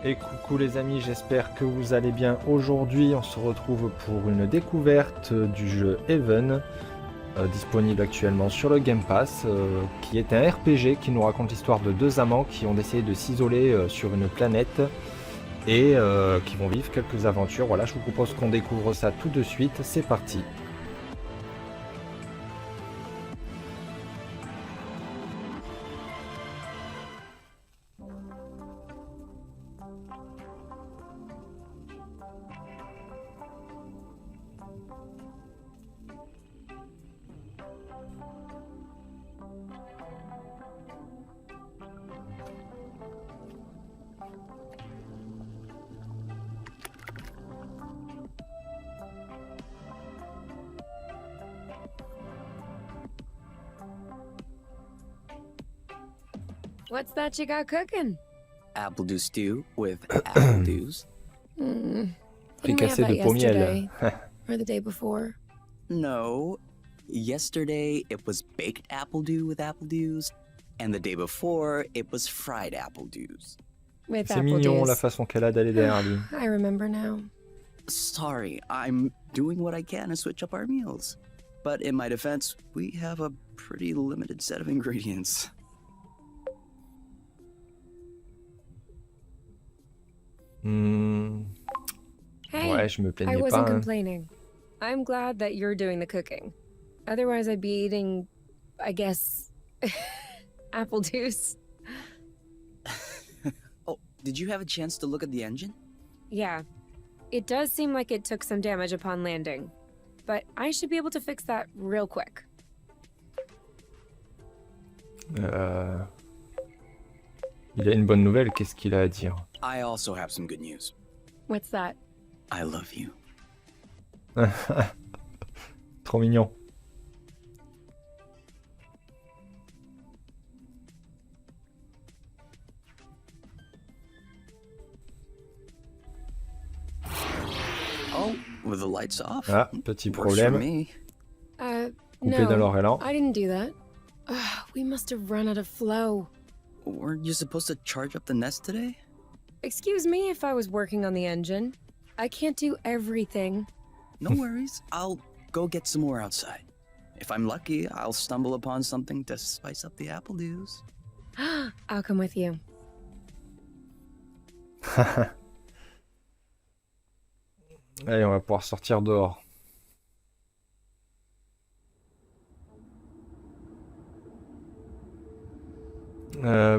Et coucou les amis, j'espère que vous allez bien. Aujourd'hui, on se retrouve pour une découverte du jeu Heaven, disponible actuellement sur le Game Pass, qui est un RPG qui nous raconte l'histoire de deux amants qui ont décidé de s'isoler sur une planète et qui vont vivre quelques aventures. Voilà, je vous propose qu'on découvre ça tout de suite. C'est parti. What's that you got cooking? Apple dew stew with apple dews. Didn't we have Fricassé that de peau miel. yesterday or the day before? No, yesterday it was baked apple dew with apple dews, and the day before it was fried apple dews. With C'est apple mignon dews. la façon qu'elle a d'aller derrière lui. I remember now. Sorry, I'm doing what I can to switch up our meals. But in my defense, we have a pretty limited set of ingredients. Hey, Ouais, je me I plaignais pas. wasn't Hein. complaining. I'm glad that you're doing the cooking. Otherwise, I'd be eating, I guess, apple juice. Oh, did you have a chance to look at the engine? Yeah, it does seem like it took some damage upon landing, but I should be able to fix that real quick. Il a une bonne nouvelle, qu'est-ce qu'il a à dire? I also have some good news. What's that? I love you. Trop mignon. Oh, with the lights off? Ah, petit Works for problème. me. Coupé dans No, leur élan. I didn't do that. We must have run out of flow. Weren't you supposed to charge up the nest today? Excuse me if I was working on the engine. I can't do everything. No worries. I'll go get some more outside. If I'm lucky, I'll stumble upon something to spice up the apple dews. I'll come with you. Allez, on va pouvoir sortir dehors.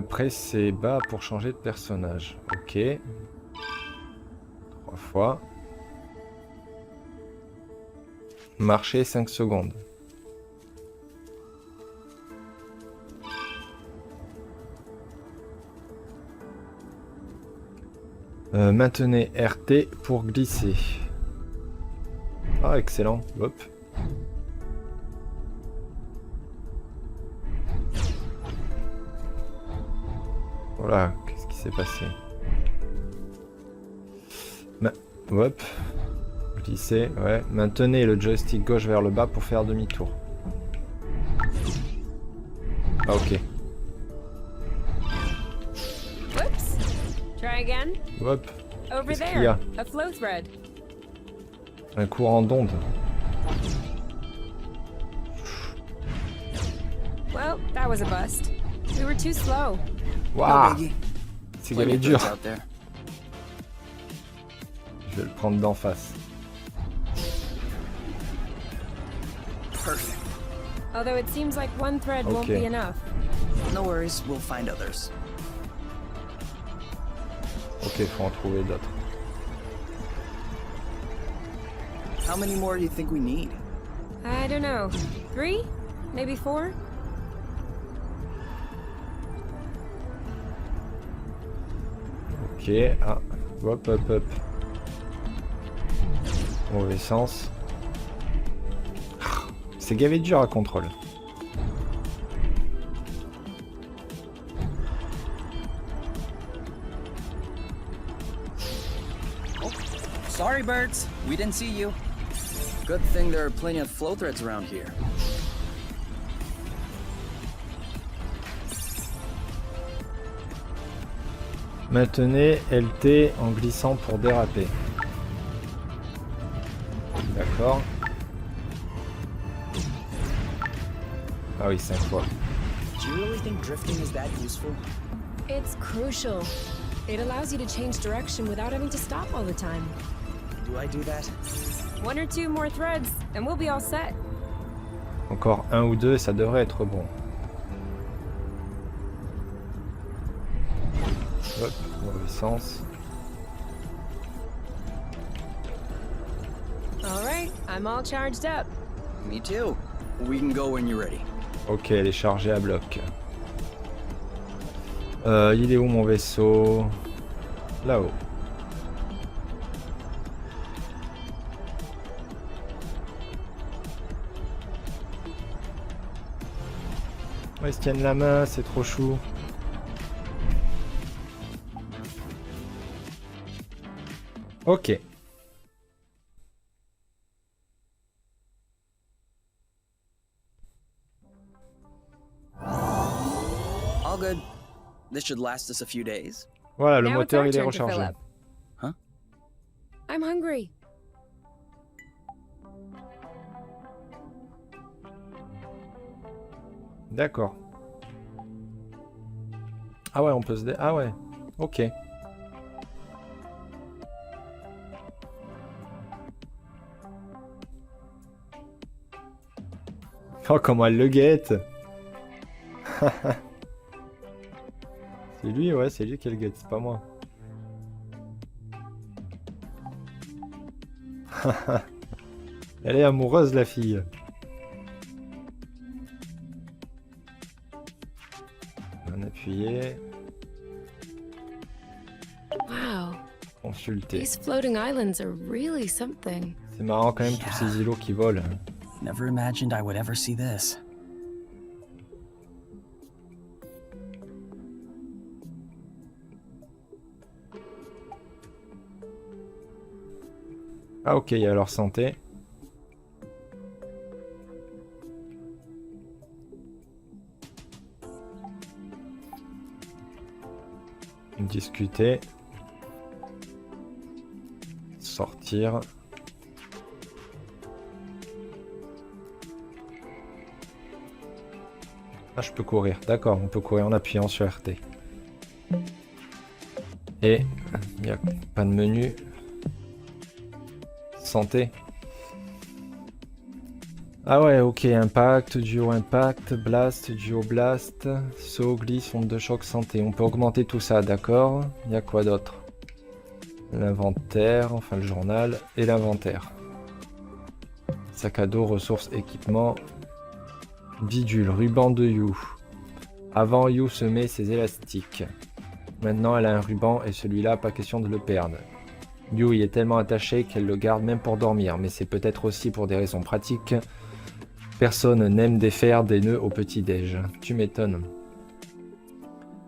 Pressez bas pour changer de personnage. Ok. 3 fois. Marcher 5 secondes. Maintenez RT pour glisser. Ah, excellent. Hop. Voilà, qu'est-ce qui s'est passé? Hop. Glisser, ouais. Maintenez le joystick gauche vers le bas pour faire demi-tour. Ah, ok. Whoops. Try again. Hop. Over Qu'est-ce qu'il y a? there. A flow thread. Un courant d'onde. Well, that was a bust. We were too slow. Waouh! biggie. C'est Plenty gavé of dur. birds out there. Je vais le prendre d'en face. Perfect. Although it seems like one thread won't Okay. be enough. No worries, we'll find others. Ok, faut en trouver d'autres. How many more do you think we need? I don't know. 3? Maybe 4? Ok, ah, hop, hop, hop. Mauvais sens. C'est gavé dur à contrôle. Sorry, birds. We didn't see you. Good thing there are plenty of flow threads around here. Maintenez LT en glissant pour déraper. D'accord. Ah oui, 5 fois. Do you really think drifting is that useful? It's crucial. It allows you to change direction without having to stop all the time. Do I do that? 1 or 2 more threads, and we'll be all set. Encore 1 ou 2 et ça devrait être bon. Hop, mauvais sens. All right, I'm all charged up. Me too. We can go when you're ready. Ok, elle est chargée à bloc. Il est où mon vaisseau? Là-haut. Ouais, ils se tiennent la main, c'est trop chou. Ok. All good. This should last us a few days. Voilà, le Now it's moteur our il est turn to fill rechargé. up. Huh? I'm hungry. D'accord. Ah ouais, on peut se... Ah ouais, ok. Oh, comment elle le guette. C'est lui, ouais, c'est lui qui le guette, c'est pas moi. Elle est amoureuse, la fille. On appuyer. Wow, Consulter. these floating islands are really something. C'est marrant quand même tous ces îlots qui volent. Never imagined I would ever see this. Ah ok, il y a leur santé. Discuter. Sortir. Ah, je peux courir. D'accord, on peut courir en appuyant sur RT. Et il n'y a pas de menu. Santé. Ah ouais, ok, impact, duo impact, blast, duo blast, saut, glisse, onde de choc, santé. On peut augmenter tout ça, d'accord. Il y a quoi d'autre? L'inventaire, enfin le journal, et l'inventaire. Sac à dos, ressources, équipement. Bidule, ruban de You. Avant, You se met ses élastiques. Maintenant, elle a un ruban et celui-là, pas question de le perdre. You y est tellement attachée qu'elle le garde même pour dormir, mais c'est peut-être aussi pour des raisons pratiques. Personne n'aime défaire des nœuds au petit-déj. Tu m'étonnes.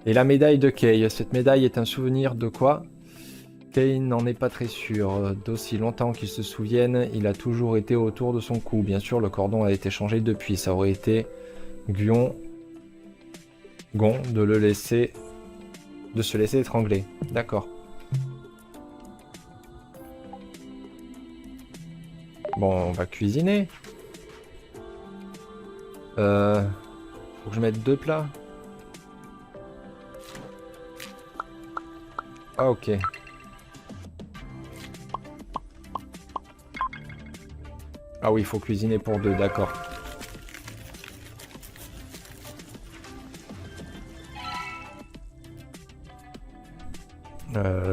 Et la médaille de Kay. Cette médaille est un souvenir de quoi? Kay n'en est pas très sûr. D'aussi longtemps qu'il se souvienne, il a toujours été autour de son cou. Bien sûr, le cordon a été changé depuis. Ça aurait été Gon de se laisser étrangler. D'accord. Bon, on va cuisiner. Faut que je mette 2 plats. Ah ok. Ah oui, il faut cuisiner pour 2, d'accord.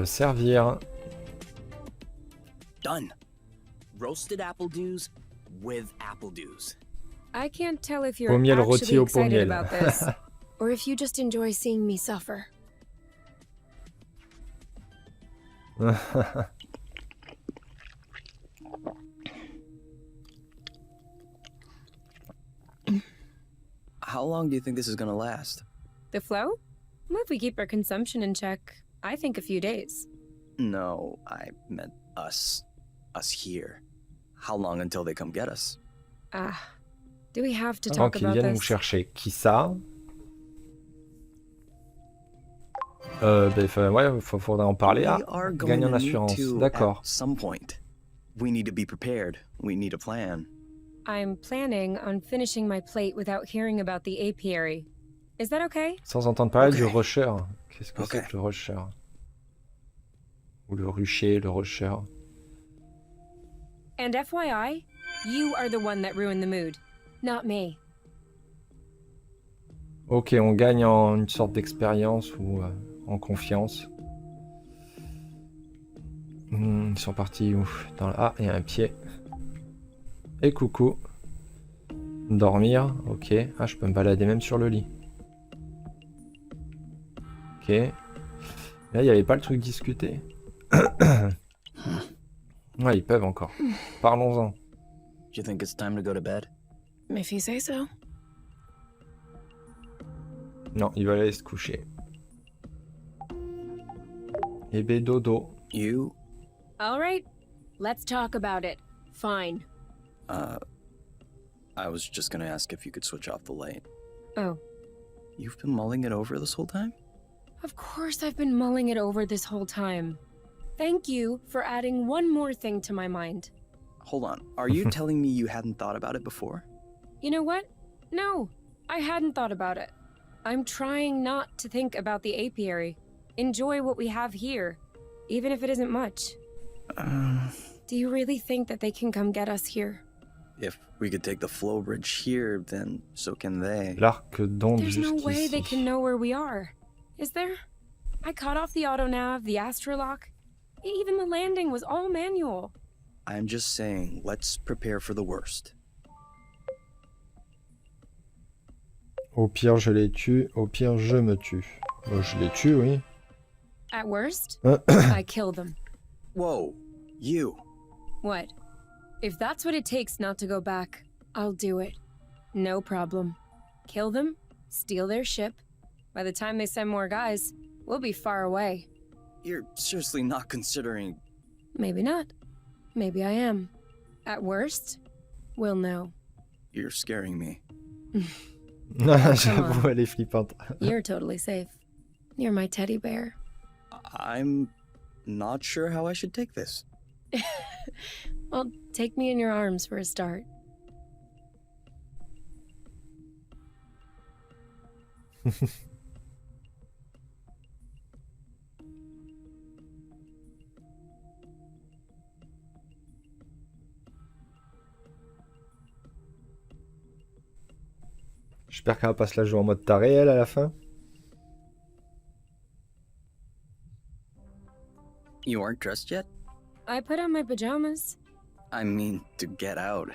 Servir. Done. Roasted apple dews with apple dews. I can't tell if you're Pommiel rôti actually au excited pommiel. about this, or if you just enjoy seeing me suffer. How long do you think this is gonna last? The flow? Well, if we keep our consumption in check, I think a few days. No, I meant us. Us here. How long until they come get us? Ah, do we have to Avant talk qu'ils about viennent nous this? chercher. Qui ça? Ouais, faudrait en parler. Ah, We are gagne going en to need assurance. to D'accord. at some point. We need to be prepared. We need a plan. I'm planning on finishing my plate without hearing about the apiary. Is that okay? Sans entendre parler du Ok. rusher. Qu'est-ce que c'est Ok. que le rusher? Ou le rucher, le rusher. And FYI, you are the one that ruined the mood, not me. Ok, on gagne en une sorte d'expérience ou en confiance. Ils sont partis où? Ah, il y a un pied. Et coucou. Dormir, ok. Ah, je peux me balader même sur le lit. Ok. Là, il n'y avait pas le truc discuter. Ouais, ils peuvent encore. Parlons-en. Do you think it's time to go to bed? If you say so. Non, ils veulent aller se coucher. Eh ben, dodo. You, All right, let's talk about it. Fine. I was just gonna ask if you could switch off the light. Oh, You've been mulling it over this whole time? of course I've been mulling it over this whole time. Thank you for adding one more thing to my mind. Hold on. Are you telling me you hadn't thought about it before? You know what? No, I hadn't thought about it. I'm trying not to think about the apiary. Enjoy what we have here, even if it isn't much. Do you really think that they can come get us here? If we could take the flow bridge here, then so can they. L'arc d'onde There's no way they jusqu'ici. can know where we are. Is there? I cut off the autonav, the astrolock. Even the landing was all manual. I'm just saying, let's prepare for the worst. Au pire, je les tue. Au pire, je me tue. Je les tue, oui. At worst, I kill them. Whoa, you. What? If that's what it takes not to go back, I'll do it. No problem. Kill them, steal their ship. By the time they send more guys, we'll be far away. You're seriously not considering. Maybe not. Maybe I am. At worst, we'll know. You're scaring me. J'avoue, elle est flippante. You're totally safe. You're my teddy bear. I'm not sure how I should take this. Well, take me in your arms for a start. J'espère qu'elle va pas se la jouer en mode taré, elle, à la fin. You aren't dressed yet? I put on my pajamas. I mean, to get out.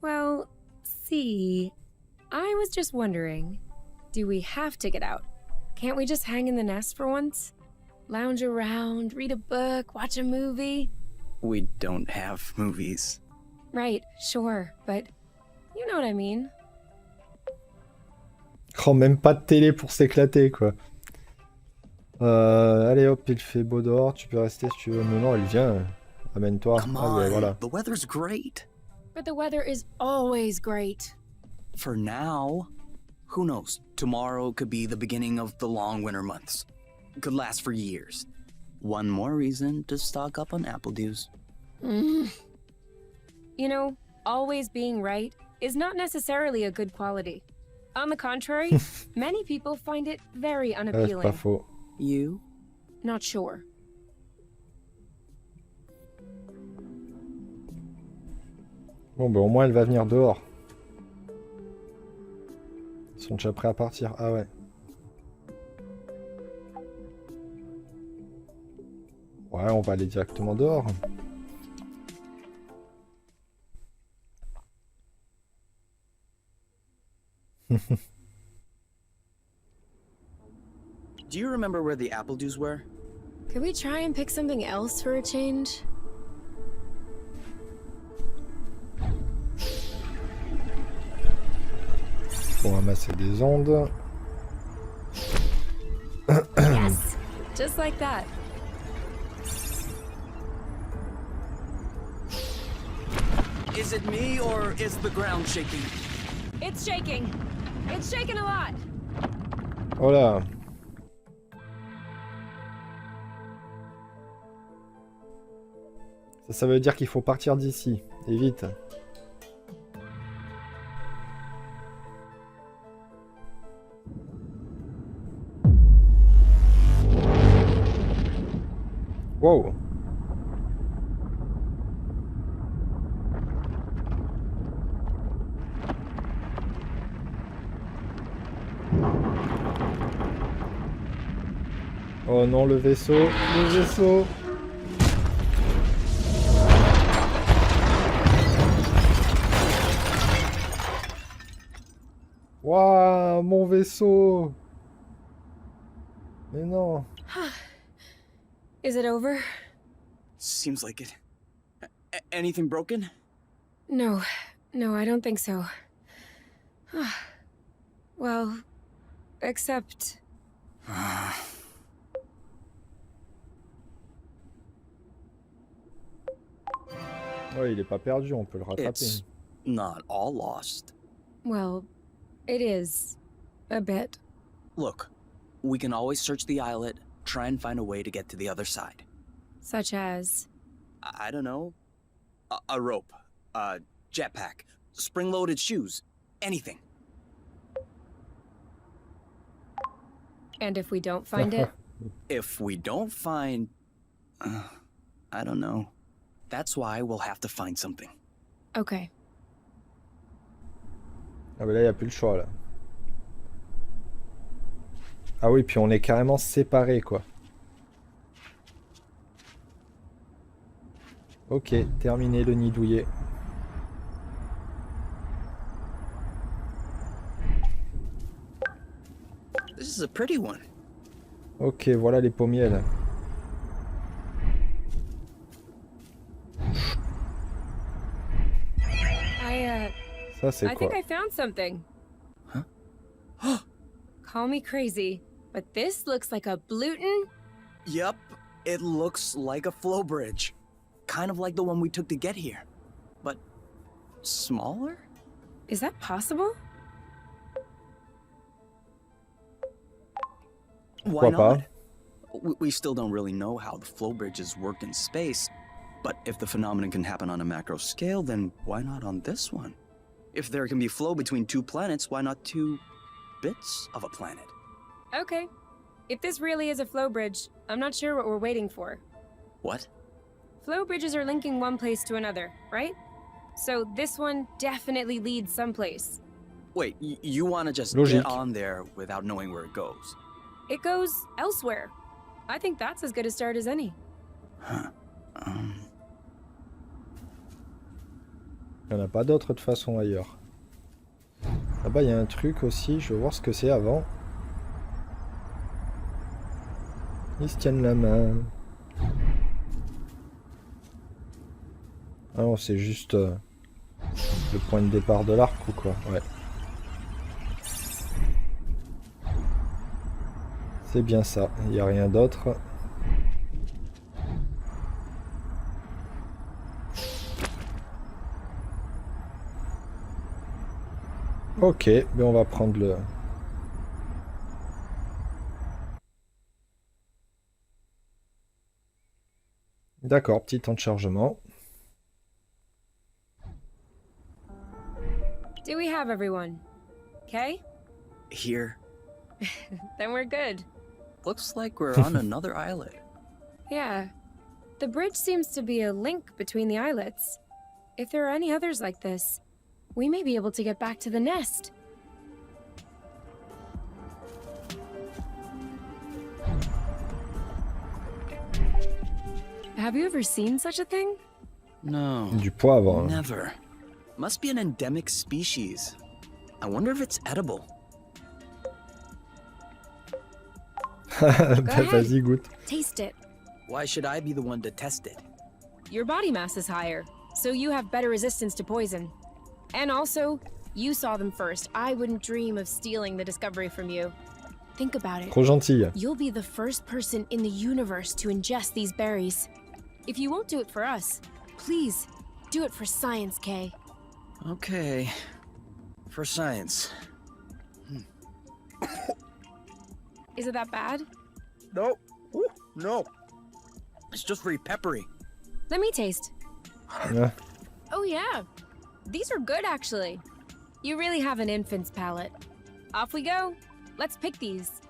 Well, see, I was just wondering, do we have to get out? Can't we just hang in the nest for once? Lounge around, read a book, watch a movie? We don't have movies. Right, sure, but you know what I mean. Oh, même pas de télé pour s'éclater, quoi. Allez hop, il fait beau dehors, tu peux rester si tu veux. Mais non, elle vient. Amène-toi. Come Ah ouais, on, voilà. the weather's great. But the weather is always great. For now. Who knows? Tomorrow could be the beginning of the long winter months. Could last for years. One more reason to stock up on apple dews. You know, always being right is not necessarily a good quality. On the contrary, many people find it very C'est pas unappealing. faux. You? Not sure. Bon, bah au moins elle va venir dehors. Ils sont déjà prêts à partir. Ah ouais. Ouais, on va aller directement dehors. Do you remember where the apple dews were? Could we try and pick something else for a change? Faut ramasser des ondes. Yes, just like that. Is it me or is the ground shaking? It's shaking. It's shaking a lot. Oh là. Ça veut dire qu'il faut partir d'ici. Et vite. Wow. Oh non, le vaisseau, le vaisseau. Waouh, mon vaisseau. Mais non. Is it over? Seems like it. Anything broken? No, I don't think so. Well, except... Ouais, il est pas perdu, on peut le rattraper. It's not all lost. Well, it is. A bit. Look, we can always search the islet, try and find a way to get to the other side. Such as... I don't know. A rope, a jetpack, spring-loaded shoes, anything. And if we don't find it? If we don't find... I don't know. That's why we'll have to find something. Okay. Ah mais là, il n'y a plus le choix, là. Ah oui, puis on est carrément séparés, quoi. Ok, terminé le nid douillet. This is a pretty one. Ok, voilà les pommiers, là. Ça, c'est I quoi? think I found something. Huh? Call me crazy, but this looks like a Bluton. Yep, it looks like a flow bridge. Kind of like the one we took to get here. But smaller? Is that possible? Why Pourquoi pas? not? We still don't really know how the flow bridges work in space, but if the phenomenon can happen on a macro scale, then why not on this one? If there can be flow between two planets, why not two bits of a planet? Okay. If this really is a flow bridge, I'm not sure what we're waiting for. What? Flow bridges are linking one place to another, right? So this one definitely leads someplace. Wait, you want to just Logique. get on there without knowing where it goes? It goes elsewhere. I think that's as good a start as any. Huh. Il n'y en a pas d'autre de toute façon ailleurs. Là-bas, il y a un truc aussi. Je veux voir ce que c'est avant. Ils se tiennent la main. Ah non, c'est juste le point de départ de l'arc ou quoi? Ouais. C'est bien ça. Il n'y a rien d'autre. Ok, mais on va prendre le... D'accord, petit temps de chargement. Do we have everyone? Okay? Here. Then we're good. Looks like we're on another islet. Yeah. The bridge seems to be a link between the islets. If there are any others like this, we may be able to get back to the nest. Have you ever seen such a thing? No. Du poivre. Never. Must be an endemic species. I wonder if it's edible. Bah, vas-y, goûte. Taste it. Why should I be the one to test it? Your body mass is higher, so you have better resistance to poison. And also, you saw them first. I wouldn't dream of stealing the discovery from you. Think about it. Trop gentille. You'll be the first person in the universe to ingest these berries. If you won't do it for us, please, do it for science, Kay. Okay. For science. Is it that bad? No. Ooh, no. It's just very peppery. Let me taste. Ouais. Oh yeah, these are good actually. You really have an infant's palate. Off we go. Let's pick these.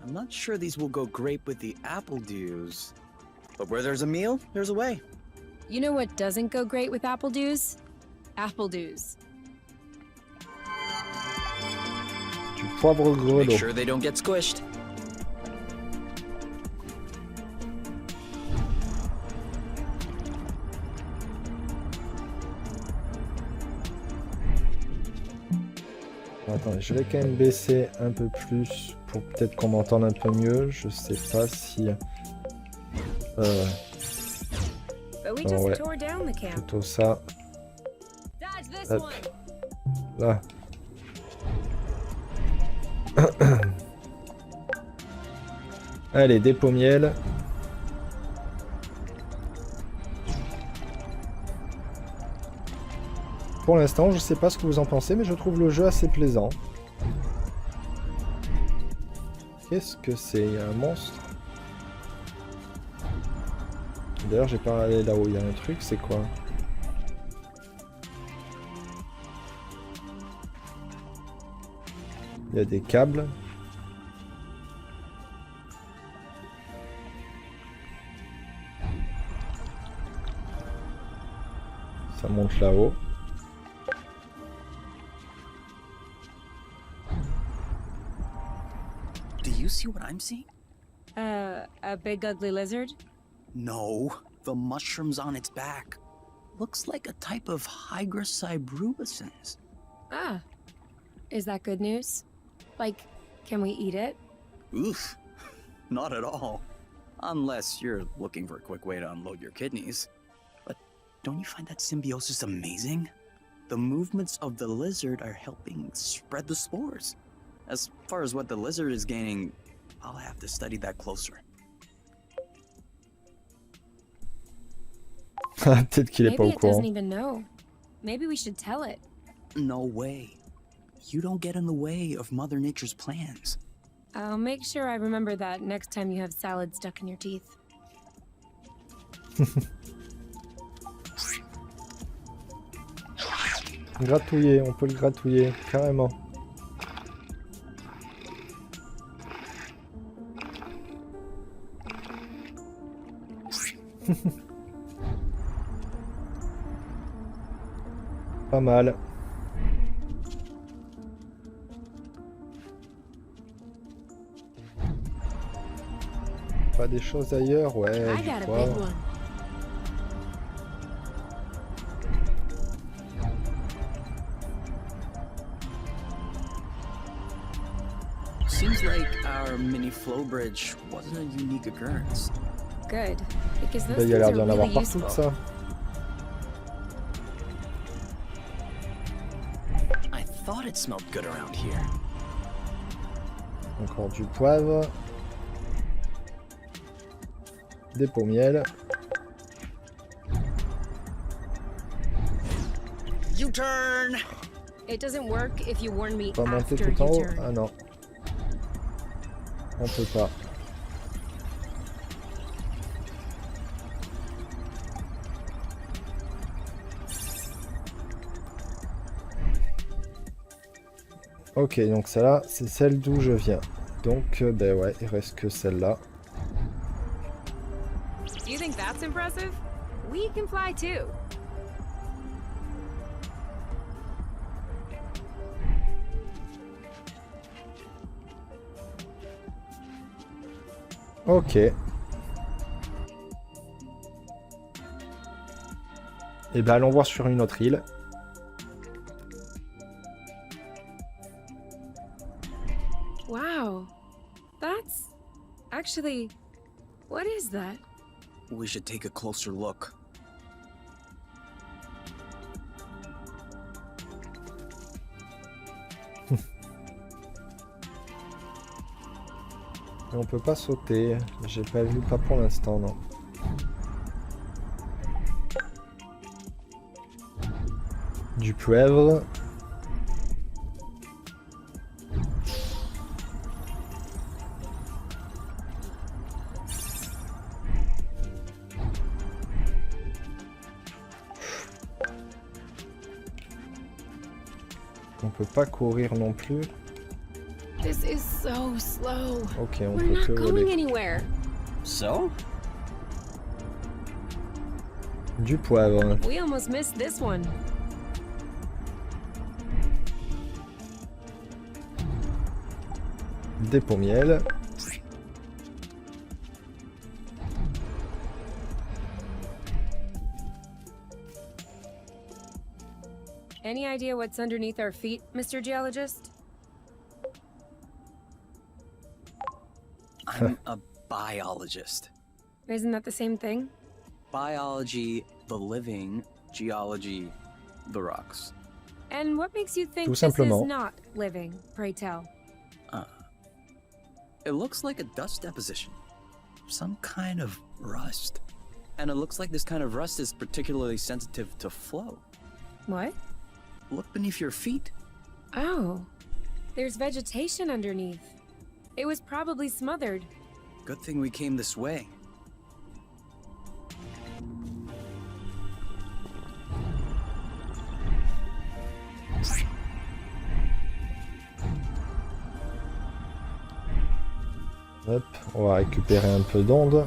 I'm not sure these will go great with the apple dews. But where there's a meal, there's a way. You know what doesn't go great with apple dews? Apple dews. Du poivre Make grelot. sure they don't get squished. Attends, je vais quand même baisser un peu plus pour peut-être qu'on m'entende un peu mieux. Je sais pas si... But we Oh, just ouais. tore down the camp. Plutôt ça. Dodge this Hop. one. Là. Allez, des pommiels. Pour l'instant, je sais pas ce que vous en pensez, mais je trouve le jeu assez plaisant. Qu'est-ce que c'est? Il y a un monstre? D'ailleurs, j'ai pas allé là où il y a un truc, c'est quoi? Il y a des câbles. Ça monte là-haut. Do you see what I'm seeing? A big ugly lizard? No, the mushrooms on its back. Looks like a type of hygroscybrubescens. Ah. Is that good news? Like, can we eat it? Oof, not at all. Unless you're looking for a quick way to unload your kidneys. But don't you find that symbiosis amazing? The movements of the lizard are helping spread the spores. As far as what the lizard is gaining, I'll have to study that closer. Peut-être qu'il est pas Maybe au it doesn't courant. even know. Maybe we should tell it. No way. You don't get in the way of Mother Nature's plans. I'll make sure I remember that next time you have salad stuck in your teeth. Gratouiller, on peut le gratouiller, carrément. Pas mal. Pas des choses ailleurs, ouais, I du got a big poivre. one. Seems like our mini flow bridge wasn't a unique occurrence. Good, because those Bah, il y a things l'air are d'y en really avoir partout useful. de ça. I thought it smelled good around here. Encore du poivre. Des pommiels. U-turn! It doesn't work if you warn me On va monter after tout en you haut. turn. Ah non. On peut pas. Ok, donc celle-là, c'est celle d'où je viens. Donc, ben ouais, il reste que celle-là. Do you think that's impressive? We can fly too. Ok. Et ben allons voir sur une autre île. Wow. That's... Actually, what is that? We should take a closer look. Et on peut pas sauter. J'ai pas vu, pas pour l'instant, non. Du poivre. On peut pas courir non plus. This is so slow. Ok, on We're peut not que going voler. anywhere. So? Du poivre. We almost missed this one. Des pots miel. Any idea what's underneath our feet, Mr. Geologist? I'm a biologist. Isn't that the same thing? Biology, the living, geology, the rocks. And what makes you think Tout this is simplement. not living, pray tell? It looks like a dust deposition. Some kind of rust. And it looks like this kind of rust is particularly sensitive to flow. What? Look beneath your feet. Oh, there's vegetation underneath. It was probably smothered. Good thing we came this way. Hop, on va récupérer un peu d'onde.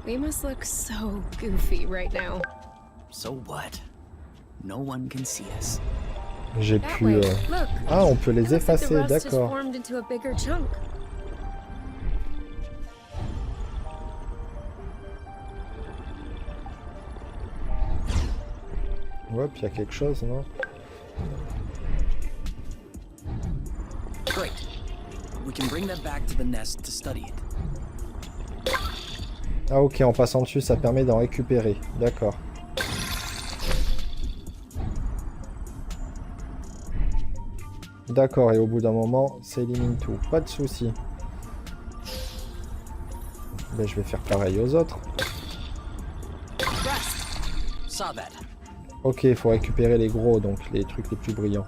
We must look so goofy right now. So what? No one can see us. J'ai That pu... way, look. Ah, on peut It les looks like the effacer, rust just d'accord. formed into a bigger chunk. Hop, il y a quelque chose, non? Great. We can bring that back to the nest to study it. Ah ok, en passant dessus, ça permet d'en récupérer. D'accord. D'accord, et au bout d'un moment, ça élimine tout. Pas de souci. Ben, je vais faire pareil aux autres. Rust. Saw that. Ok, il faut récupérer les gros, donc les trucs les plus brillants.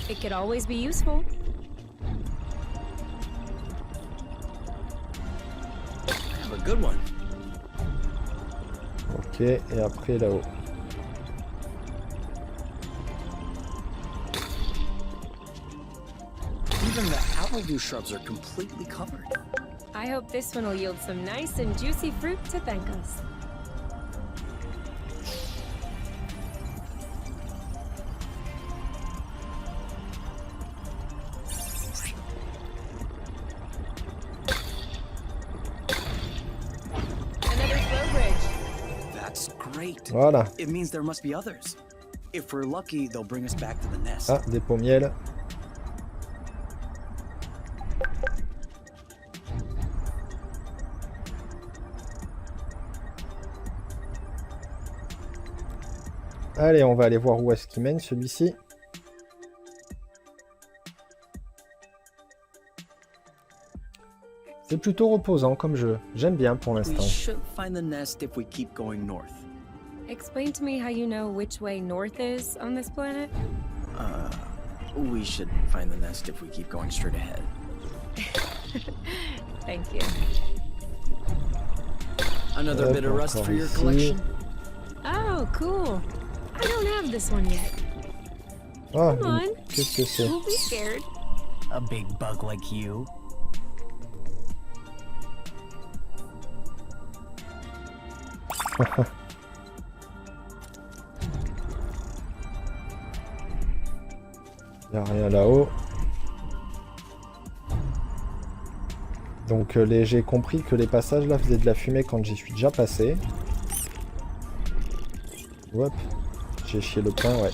It could always be useful. I have a good one. Ok, et après là-haut. Even the apple shrubs are completely covered. I hope this one will yield some nice and juicy fruit to thank us. Another flow bridge. That's great. Voilà. It means there must be others. If we're lucky, they'll bring us back to the nest. Ah, des pots miel. Allez, on va aller voir où est-ce qu'il mène celui-ci. C'est plutôt reposant comme jeu. J'aime bien pour We l'instant. should find the nest if we keep going north. Explain to me how you know which way north is on this planet. We should find the nest if we keep going straight ahead. Thank you. Another Hop, bit of rust encore for your ici. collection? Oh, cool. I don't have this one yet. Ah, Come on. qu'est-ce que c'est? Don't be scared. A big bug like you? Il n'y a rien là-haut. Donc j'ai compris que les passages là faisaient de la fumée quand j'y suis déjà passé. Hop, j'ai chié le pain, ouais.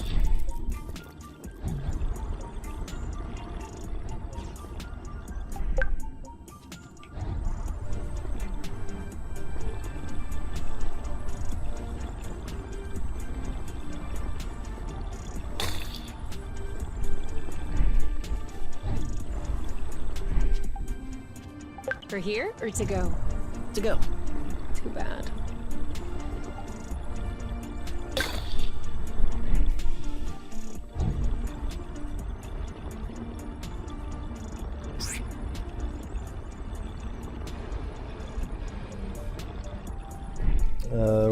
For here or to go? To go. Too bad.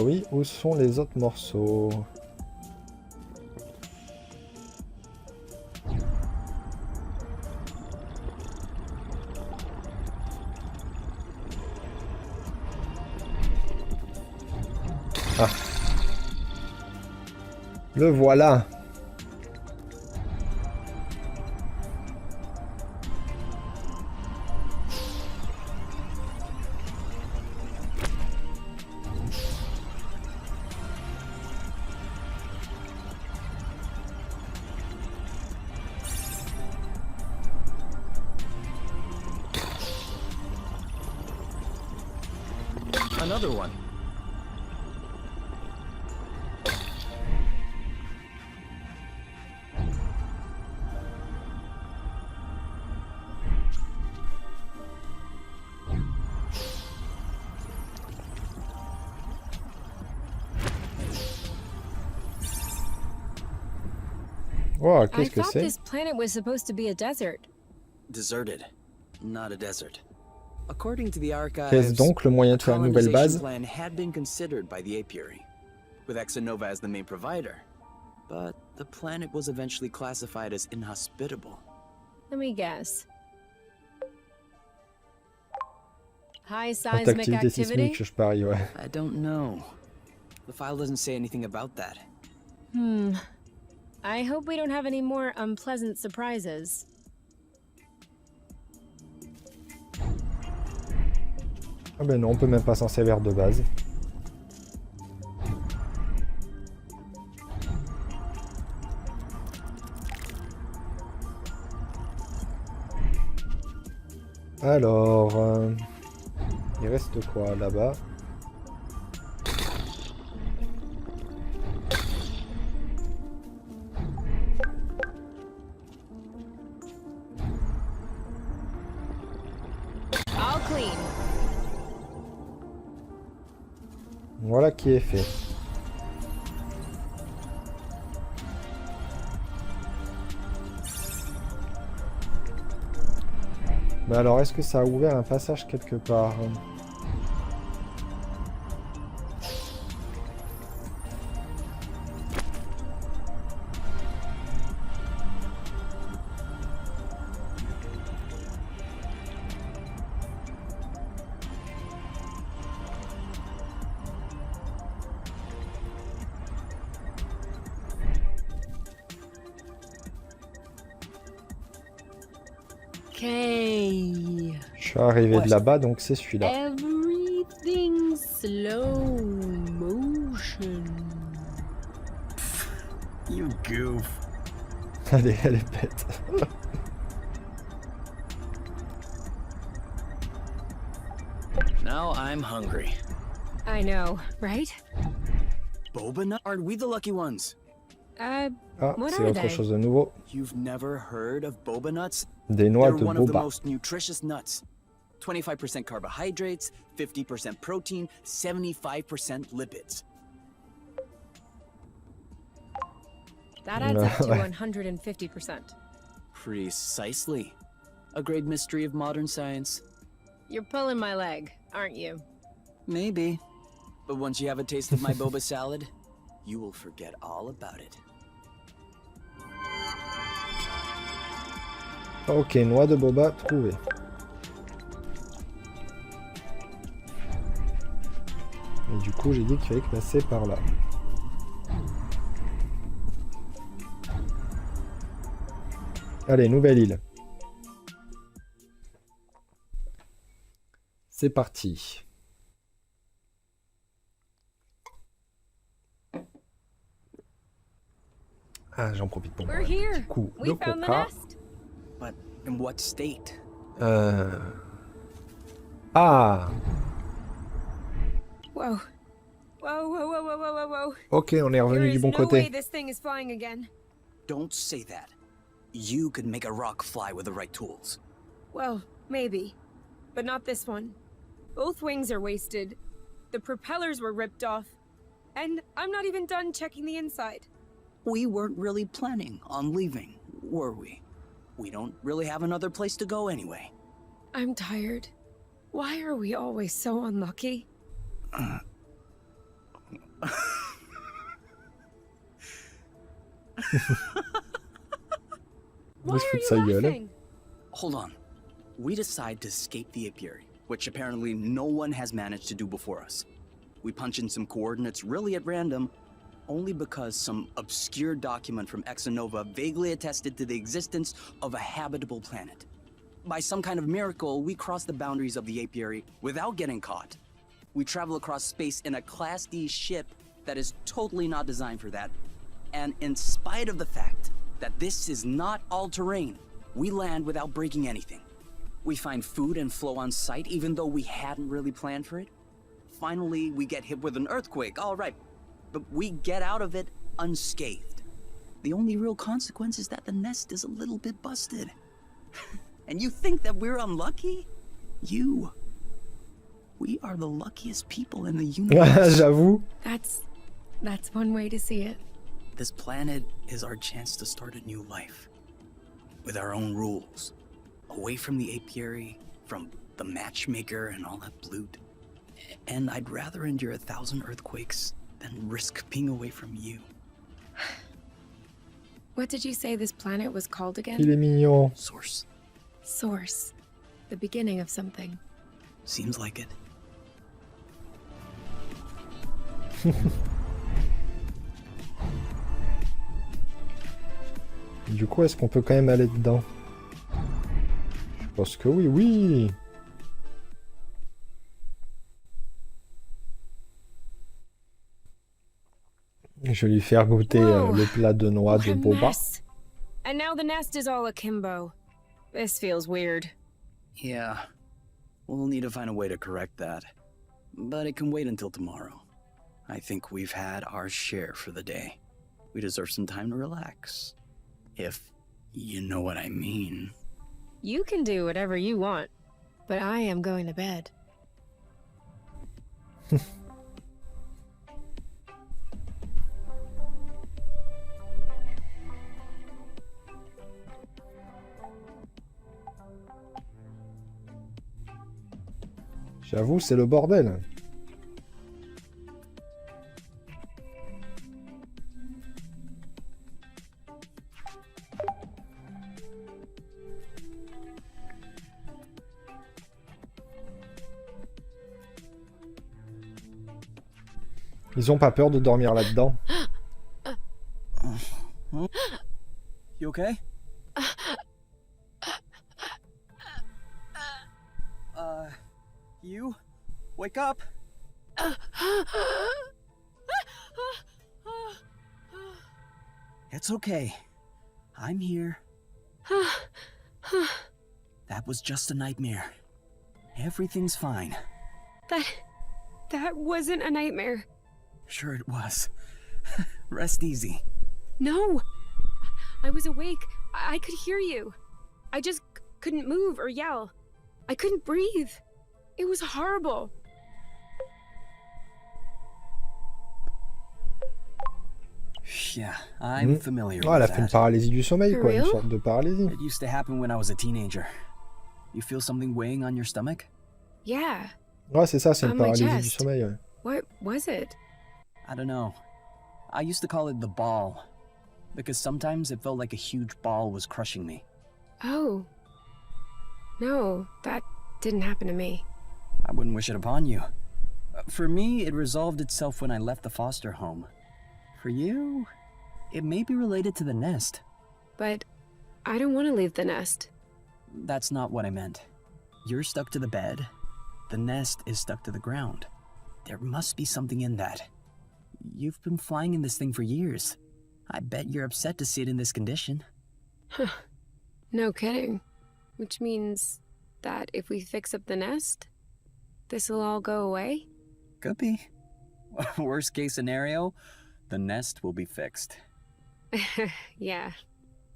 Oui, où sont les autres morceaux? Ah. Le voilà. Another one. Oh, I qu'est-ce que thought c'est? this planet was supposed to be a desert. Deserted, not a desert. According to the archives, Qu'est-ce donc le moyen de faire une nouvelle base? plan had been considered by the apiary, with Exonova as the main provider. But the planet was eventually classified as inhospitable. Let me guess. High Haute seismic activité activity? sismique, je parie, ouais. I don't know. The file doesn't say anything about that. I hope we don't have any more unpleasant surprises. Ah ben non, on peut même pas s'en servir de base. Alors, il reste quoi là-bas? All clean. Voilà qui est fait. Mais alors, est-ce que ça a ouvert un passage quelque part? Okay. Je suis arrivé de là-bas, donc c'est celui-là. Everything slow motion. You goof. Elle est bête. Now I'm hungry. I know, right? Boba nut? Are we the lucky ones? Ah, What c'est are autre they? chose de nouveau. You've never heard of boba nuts? Des noix They're de one of the boba. most nutritious nuts. 25% carbohydrates, 50% protein, 75% lipids. That adds up to Ouais. 150%. Precisely. A great mystery of modern science. You're pulling my leg, aren't you? Maybe. But once you have a taste of my boba salad, you will forget all about it. Ok, noix de boba trouvée. Et du coup, j'ai dit qu'il fallait passer par là. Allez, nouvelle île. C'est parti. Ah, j'en profite pour moi. We're here. Petit coup de We found the coca. nest. But in what state? Ah, Whoa. Whoa, whoa, whoa, whoa, whoa, whoa, whoa. ok, on est There revenu du is bon no way côté. this thing is flying again. Don't say that. You could make a rock fly with the right tools. Well, maybe. but not this one. Both wings are wasted. The propellers were ripped off. And I'm not even done checking the inside. We weren't really planning on leaving, were we? We don't really have another place to go anyway. I'm tired. Why are we always so unlucky? Why are you laughing? Hold on. We decide to escape the apiary, which apparently no one has managed to do before us. We punch in some coordinates really at random, only because some obscure document from Exonova vaguely attested to the existence of a habitable planet. By some kind of miracle, we cross the boundaries of the apiary without getting caught. We travel across space in a Class D ship that is totally not designed for that. And in spite of the fact that this is not all-terrain, we land without breaking anything. We find food and flow on site even though we hadn't really planned for it. Finally, we get hit with an earthquake, all right, but we get out of it unscathed. The only real consequence is that the nest is a little bit busted. And you think that we're unlucky? We are the luckiest people in the universe. J'avoue. That's one way to see it. This planet is our chance to start a new life. With our own rules. Away from the apiary, from the matchmaker and all that loot. And I'd rather endure 1,000 earthquakes than risk being away from you. What did you say this planet was called again? Il est mignon. Source. Source. The beginning of something. Seems like it. Du coup, est-ce qu'on peut quand même aller dedans? Je pense que oui, oui. Je vais lui faire goûter le plat de noix de boba. And now the nest is all akimbo. This feels weird. Yeah. We'll need to find a way to correct that. But it can wait until tomorrow. I think we've had our share for the day. We deserve some time to relax. If you know what I mean. You can do whatever you want, but I am going to bed. J'avoue, c'est le bordel. Ils ont pas peur de dormir là-dedans. You okay? You? Wake up! It's okay. I'm here. That was just a nightmare. Everything's fine. That wasn't a nightmare. Sure it was. Rest easy. No! I was awake. I could hear you. I just couldn't move or yell. I couldn't breathe. It was horrible. Yeah, I'm familiar Oh, elle a with fait une that. paralysie du sommeil, quoi. Une real? sorte de paralysie. It used to happen when I was a teenager. You feel something weighing on your stomach? Yeah. Ouais, c'est ça, c'est une On my paralysie du chest. sommeil. Ouais. What was it? I don't know. I used to call it the ball. Because sometimes it felt like a huge ball was crushing me. Oh. No, that didn't happen to me. I wouldn't wish it upon you. For me, it resolved itself when I left the foster home. For you, it may be related to the nest. But I don't want to leave the nest. That's not what I meant. You're stuck to the bed. The nest is stuck to the ground. There must be something in that. You've been flying in this thing for years. I bet you're upset to see it in this condition. Huh. No kidding. Which means that if we fix up the nest, this'll all go away? Could be. Worst case scenario, the nest will be fixed. Yeah.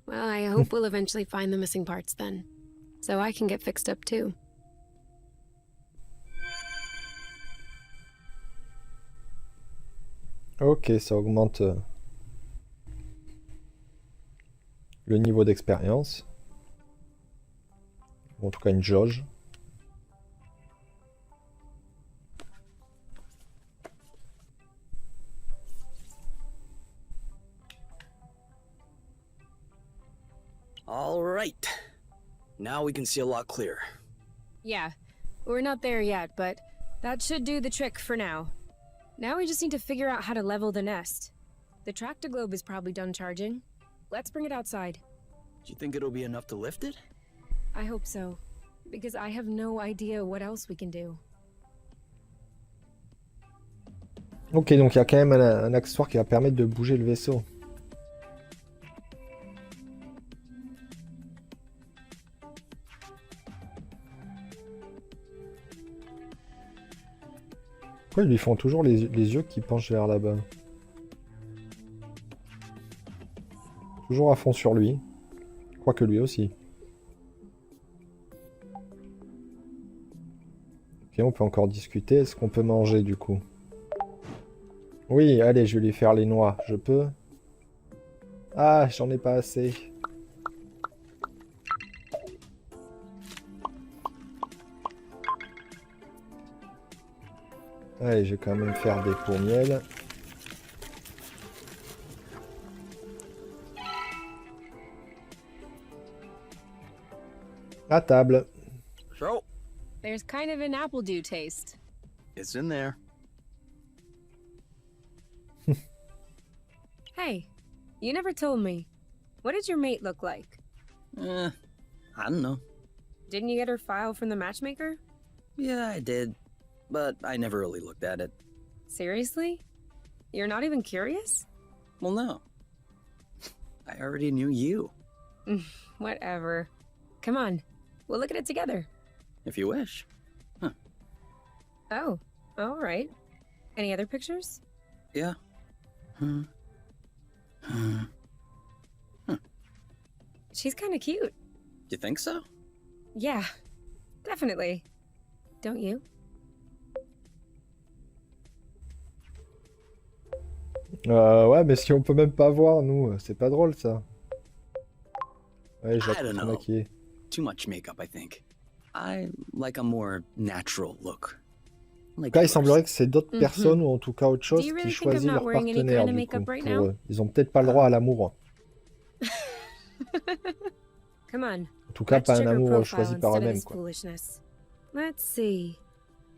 Well, I hope we'll eventually find the missing parts then. So I can get fixed up too. Ok, ça augmente le niveau d'expérience. En tout cas, une jauge. All right. Now we can see a lot clearer. Yeah, we're not there yet, but that should do the trick for now. Now we just need to figure out how to level the nest. The tractor globe is probably done charging. Let's bring it outside. Do you think it'll be enough to lift it? I hope so, because I have no idea what else we can do. Ok, donc il y a quand même un accessoire qui va permettre de bouger le vaisseau. Pourquoi ils lui font toujours les yeux qui penchent vers là-bas? Toujours à fond sur lui. Je crois que lui aussi. Ok, on peut encore discuter. Est-ce qu'on peut manger du coup? Oui, allez, je vais lui faire les noix. Je peux? Ah, j'en ai pas assez. Allez, je vais quand même faire des pots miel. À table. So, There's kind of an apple dew taste. it's in there. Hey, you never told me. What did your mate look like? I don't know. Didn't you get her file from the matchmaker? Yeah, I did. But I never really looked at it. Seriously? You're not even curious? Well, no. I already knew you, Whatever. Come on, we'll look at it together. if you wish. Oh, all right. Any other pictures? Yeah. She's kind of cute. You think so? Yeah, definitely. Don't you? Ouais, mais si on peut même pas voir, nous, c'est pas drôle ça. Ouais, j'ai I don't trop know. maquillé. Too much makeup, I think. I like a more natural look. En Like tout cas, il yours. semblerait que c'est d'autres Mhm. personnes ou en tout cas autre chose Do you qui really think I'm choisissent not leur wearing any partenaire kind of du makeup coup. right Pour now? eux. Ils ont peut-être pas le droit à l'amour. Come on. En tout cas, Let's pas un check her amour profile choisi par instead of eux-mêmes, this quoi. foolishness. Let's see.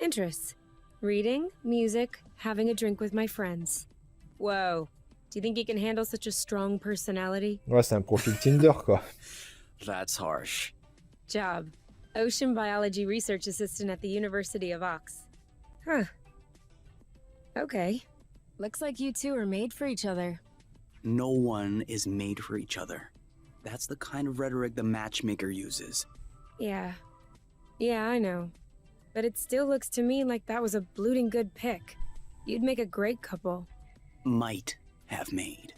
Interests. Reading, music, having a drink with my friends. Whoa. Do you think you can handle such a strong personality? Ouais, c'est un profil Tinder, quoi. That's harsh. Job. Ocean biology research assistant at the University of Ox. Huh. Okay. Looks like you two are made for each other. No one is made for each other. That's the kind of rhetoric the matchmaker uses. Yeah. Yeah, I know. But it still looks to me like that was a blooting good pick. You'd make a great couple. Might have made.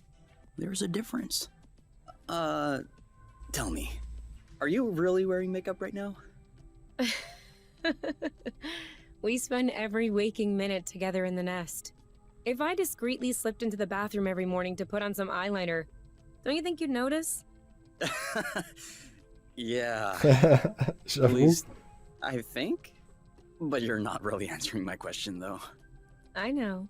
There's a difference. Tell me, are you really wearing makeup right now? We spend every waking minute together in the nest. If I discreetly slipped into the bathroom every morning to put on some eyeliner, don't you think you'd notice? Yeah, at J'avoue. least I think. But you're not really answering my question, though. I know.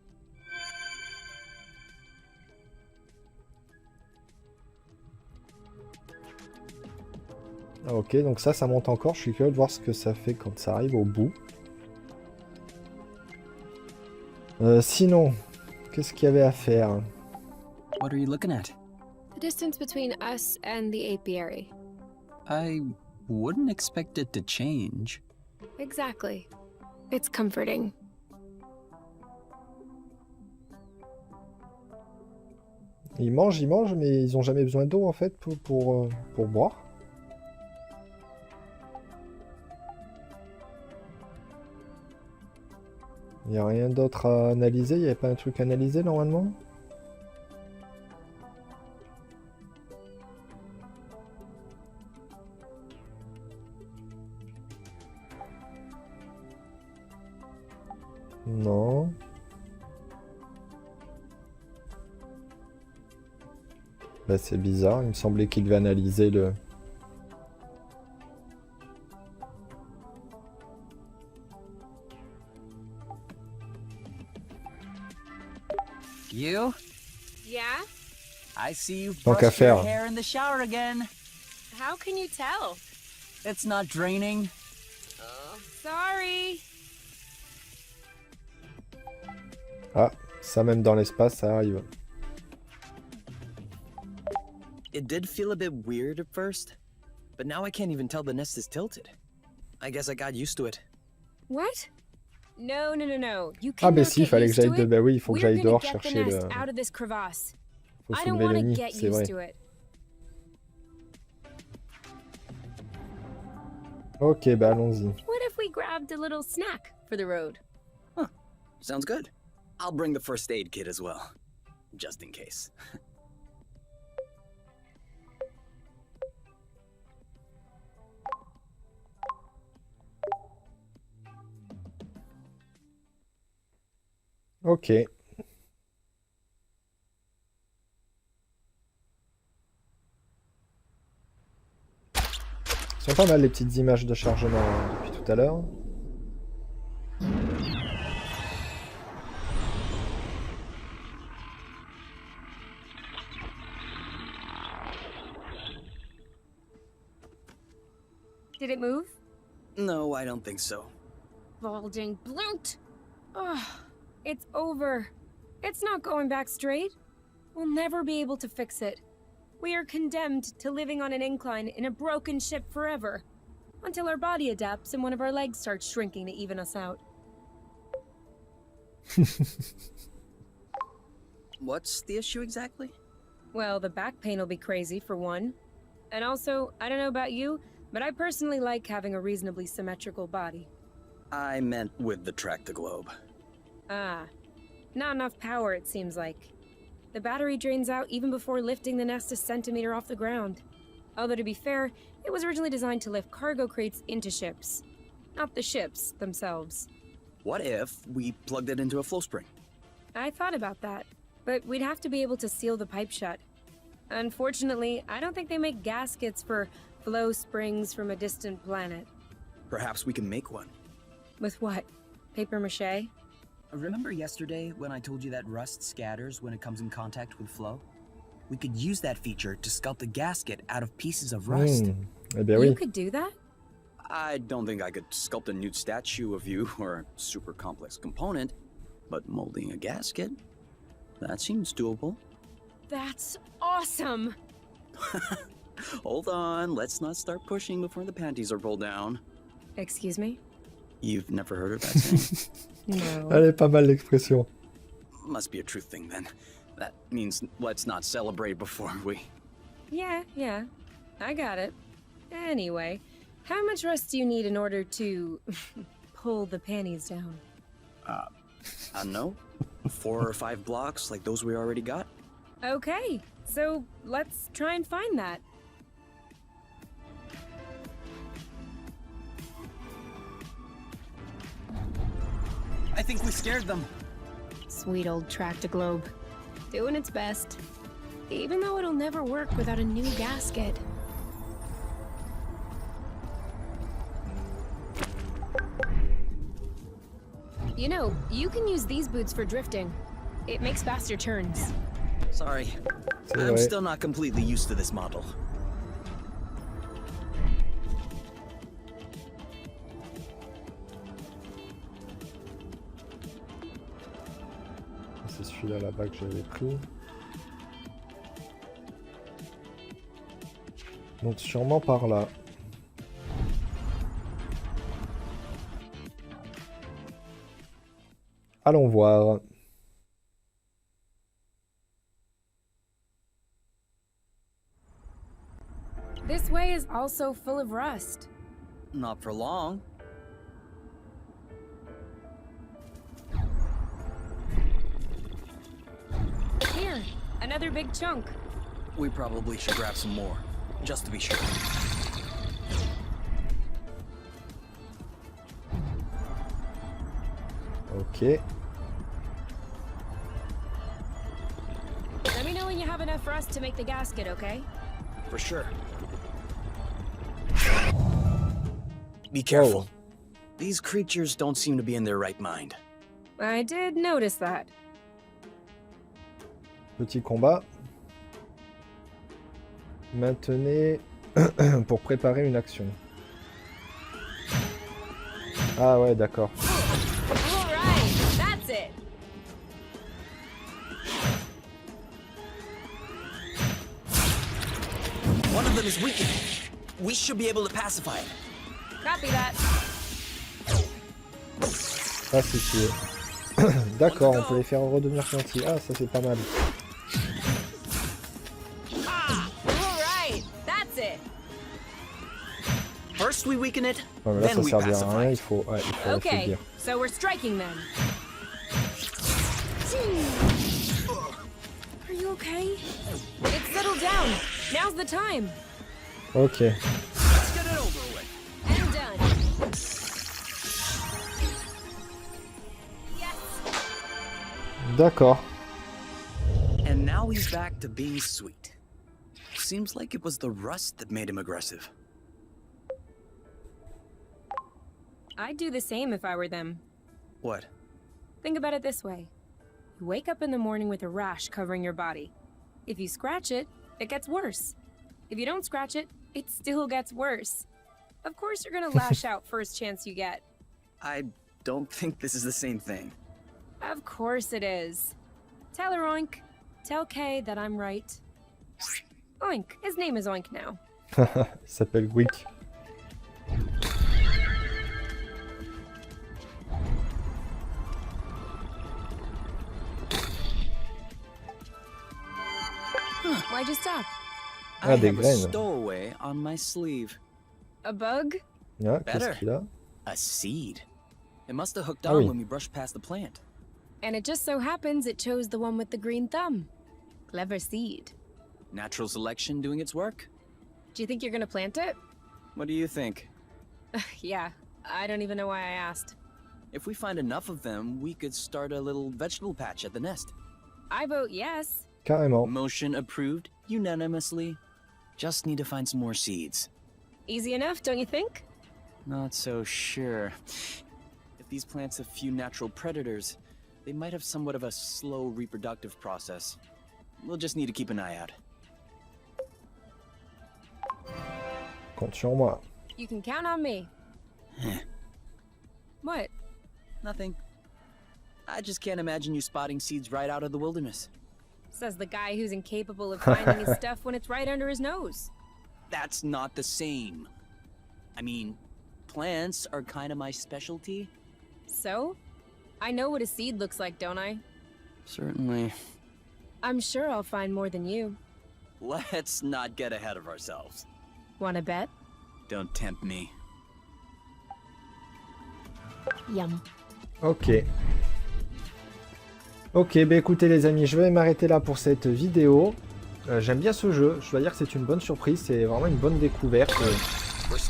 Ah, ok, donc ça monte encore. Je suis curieux de voir ce que ça fait quand ça arrive au bout. Sinon, qu'est-ce qu'il y avait à faire? What are you looking at? The distance between us and the apiary. I wouldn't expect it to change. Exactly. It's comforting. Ils mangent, mais ils ont jamais besoin d'eau en fait pour boire. Il n'y a rien d'autre à analyser? Il n'y avait pas un truc à analyser normalement? Non. Bah, c'est bizarre, il me semblait qu'il devait analyser le... You? Yeah? I see you Tant qu'à brushed your faire. hair in the shower again. How can you tell? It's not draining. Oh, sorry. Ah, ça même dans l'espace, ça arrive. It did feel a bit weird at first, but now I can't even tell the nest is tilted. I guess I got used to it. What? No. You Ah, bah cannot si, il get fallait que used j'aille to de... it. Bah oui, il faut que We're j'aille gonna dehors get the chercher le... nest out of this crevasse. Faut I don't soulever want le to nid, get c'est used vrai. to it. Ok, bah allons-y. What if we grabbed a little snack for the road? Huh, sounds good. I'll bring the first aid kit as well, just in case. Ok. Sont pas mal les petites images de chargement depuis tout à l'heure. Did it move? No, I don't think so. Balding bloat! Oh, it's over. It's not going back straight. We'll never be able to fix it. We are condemned to living on an incline in a broken ship forever. Until our body adapts and one of our legs starts shrinking to even us out. What's the issue exactly? Well, the back pain will be crazy, for one. And also, I don't know about you, but I personally like having a reasonably symmetrical body. I meant with the track the globe. Ah, not enough power, it seems like. The battery drains out even before lifting the nest a centimeter off the ground. Although to be fair, it was originally designed to lift cargo crates into ships, not the ships themselves. What if we plugged it into a flow spring? I thought about that, but we'd have to be able to seal the pipe shut. Unfortunately, I don't think they make gaskets for flow springs from a distant planet. Perhaps we can make one. With what? Paper mache? Remember yesterday when I told you that rust scatters when it comes in contact with flow? We could use that feature to sculpt a gasket out of pieces of rust. Eh bien oui. You could do that? I don't think I could sculpt a nude statue of you or a super complex component, but molding a gasket? That seems doable. That's awesome! Hold on, let's not start pushing before the panties are pulled down. Excuse me? You've never heard of that saying? No. Elle est pas mal l'expression. Must be a truth thing then. That means let's not celebrate before we... Yeah. I got it. Anyway, how much rust do you need in order to pull the panties down? I don't know. 4 or 5 blocks like those we already got? Okay, so let's try and find that. I think we scared them. Sweet old Tractoglobe. Doing its best. Even though it'll never work without a new gasket. You know, you can use these boots for drifting. It makes faster turns. Sorry. C'est I'm vrai. still not completely used to this model. C'est celui-là là-bas que j'avais pris. Donc sûrement par là. Allons voir. This way is also full of rust. Not for long. Here, another big chunk. We probably should grab some more, just to be sure. Ok. Let me know when you have enough for us to make the gasket, okay? For sure. Be careful. Oh. These creatures don't seem to be in their right mind. I did notice that. Petit combat. Maintenez pour préparer une action. Ah ouais, d'accord. Alright, that's it. One of them is weakened. We should be able to pacify it. Copy that. Pacifié. D'accord, on peut les faire redevenir gentils. Ah, ça c'est pas mal. Alright, that's it. First we weaken it, Non, mais là then ça we servira à pacify rien, il it. faut Okay, affaiblir. so we're striking then. Are you okay? It's settled down. Now's the time. Ok. Let's get it over with. And done. Yes. D'accord. And now he's back to being sweet. Seems like it was the rust that made him aggressive. I'd do the same if I were them. What? Think about it this way. You wake up in the morning with a rash covering your body. If you scratch it, it gets worse. If you don't scratch it, it still gets worse. Of course you're gonna lash out first chance you get. I don't think this is the same thing. Of course it is. Tell her Oink. Tell Kay that I'm right. Oink. His name is Oink now. Il s'appelle Wick. Why'd you stop? Ah, I des have a graines. stowaway on my sleeve. A bug? Ah, Better. qu'est-ce qu'il a? A seed. It must have hooked Ah on oui. when we brushed past the plant. And it just so happens it chose the one with the green thumb. Clever seed. Natural selection doing its work? Do you think you're gonna plant it? What do you think? Yeah, I don't even know why I asked. If we find enough of them, we could start a little vegetable patch at the nest. I vote yes. Carrément. Motion approved unanimously. Just need to find some more seeds. Easy enough, don't you think? Not so sure. If these plants have few natural predators, they might have somewhat of a slow reproductive process. We'll just need to keep an eye out. Compte sur moi. You can count on me. What? Nothing. I just can't imagine you spotting seeds right out of the wilderness. Says the guy who's incapable of finding his stuff when it's right under his nose. That's not the same. I mean, plants are kind of my specialty. So? I know what a seed looks like, don't I? Certainly. I'm sure I'll find more than you. Let's not get ahead of ourselves. Wanna bet? Don't tempt me. Yum. Ok. Ok, bah écoutez les amis, je vais m'arrêter là pour cette vidéo. J'aime bien ce jeu, je dois dire que c'est une bonne surprise, c'est vraiment une bonne découverte.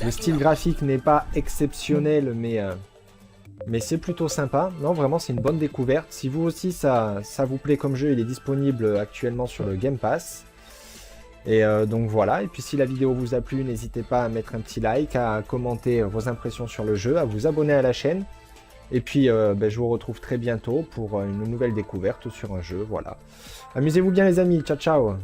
Le style graphique n'est pas exceptionnel, mais c'est plutôt sympa. Non, vraiment, c'est une bonne découverte. Si vous aussi, ça vous plaît comme jeu, il est disponible actuellement sur le Game Pass. Et donc voilà, et puis si la vidéo vous a plu, n'hésitez pas à mettre un petit like, à commenter vos impressions sur le jeu, à vous abonner à la chaîne. Et puis je vous retrouve très bientôt pour une nouvelle découverte sur un jeu, voilà. Amusez-vous bien les amis, ciao ciao.